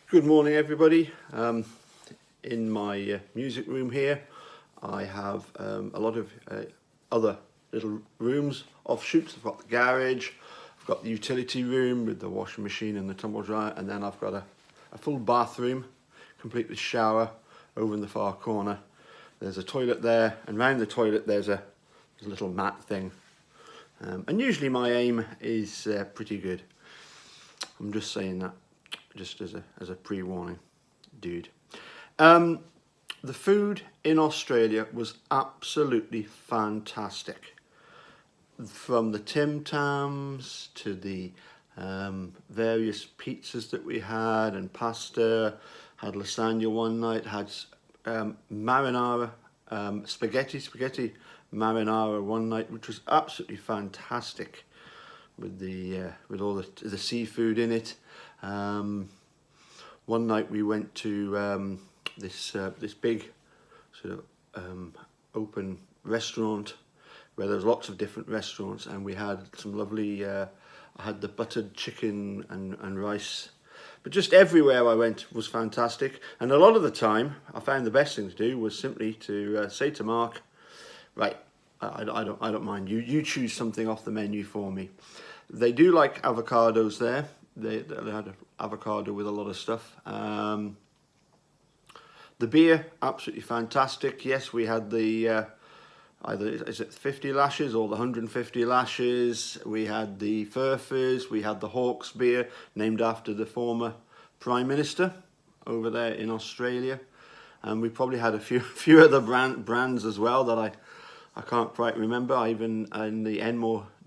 Good morning, everybody. In my music room here, I have a lot of other little rooms, offshoots. I've got the garage, I've got the utility room with the washing machine and the tumble dryer, and then I've got a full bathroom, complete with shower, over in the far corner. There's a toilet there, and round the toilet there's a little mat thing. And usually my aim is pretty good. I'm just saying that, just as a pre-warning, dude. The food in Australia was absolutely fantastic. From the Tim Tams to the various pizzas that we had and pasta. Had lasagna one night, had marinara, spaghetti marinara one night, which was absolutely fantastic with all the seafood in it. One night we went to this big sort of open restaurant where there's lots of different restaurants, and we had some lovely I had the buttered chicken and rice. But just everywhere I went was fantastic, and a lot of the time I found the best thing to do was simply to say to Mark, right, I don't mind, you choose something off the menu for me. They do like avocados there. They had an avocado with a lot of stuff. The beer, absolutely fantastic. Yes, we had the either is it 50 lashes or the 150 lashes. We had the Furfers. We had the Hawke's beer, named after the former Prime Minister over there in Australia. And we probably had a few other brands as well that I can't quite remember. Even in the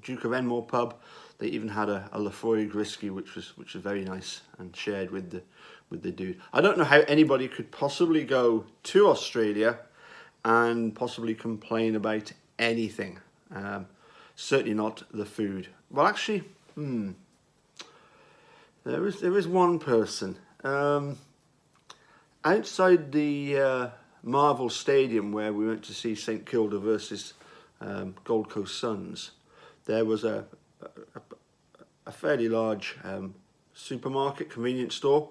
Duke of Enmore pub, they even had a Laphroaig whiskey, which was very nice, and shared with the dude. I don't know how anybody could possibly go to Australia and possibly complain about anything. Certainly not the food. Well, actually, there is one person outside the Marvel Stadium where we went to see St Kilda versus Gold Coast Suns. There was a fairly large supermarket, convenience store,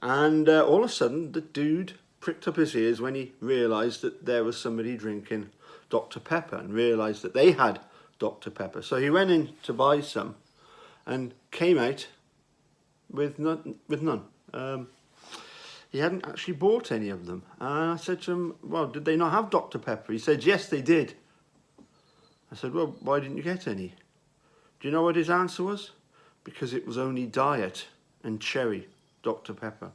and all of a sudden the dude pricked up his ears when he realised that there was somebody drinking Dr Pepper, and realised that they had Dr Pepper. So he went in to buy some and came out with none. He hadn't actually bought any of them. And I said to him, well, did they not have Dr Pepper? He said, yes, they did. I said, well, why didn't you get any? Do you know what his answer was? Because it was only diet and cherry Dr Pepper.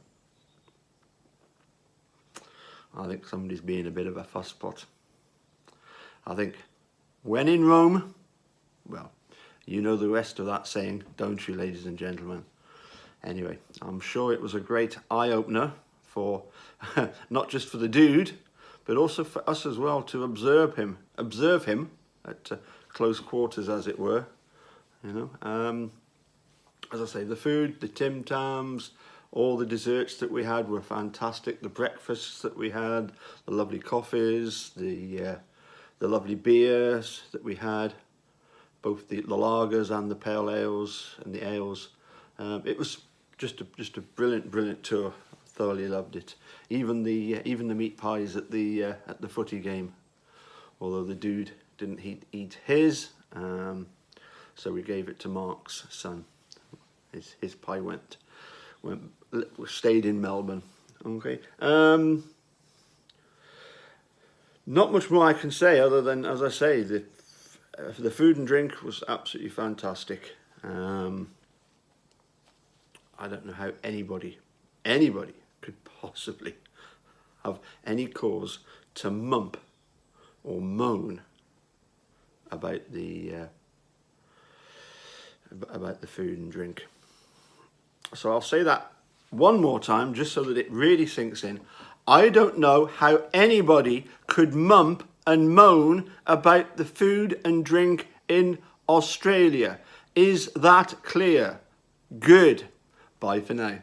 I think somebody's being a bit of a fusspot. I think when in Rome, well, you know the rest of that saying, don't you, ladies and gentlemen? Anyway, I'm sure it was a great eye-opener for, not just for the dude, but also for us as well, to observe him at close quarters, as it were. You know, as I say, the food, the Tim Tams, all the desserts that we had were fantastic. The breakfasts that we had, the lovely coffees, the lovely beers that we had, both the lagers and the pale ales and the ales. It was just a brilliant tour. Thoroughly loved it. Even the meat pies at the footy game, although the dude didn't eat his. So we gave it to Mark's son. His pie stayed in Melbourne. Okay. Not much more I can say other than, as I say, the food and drink was absolutely fantastic. I don't know how anybody could possibly have any cause to mump or moan about the food and drink. So I'll say that one more time just so that it really sinks in. I don't know how anybody could mump and moan about the food and drink in Australia. Is that clear? Good. Bye for now.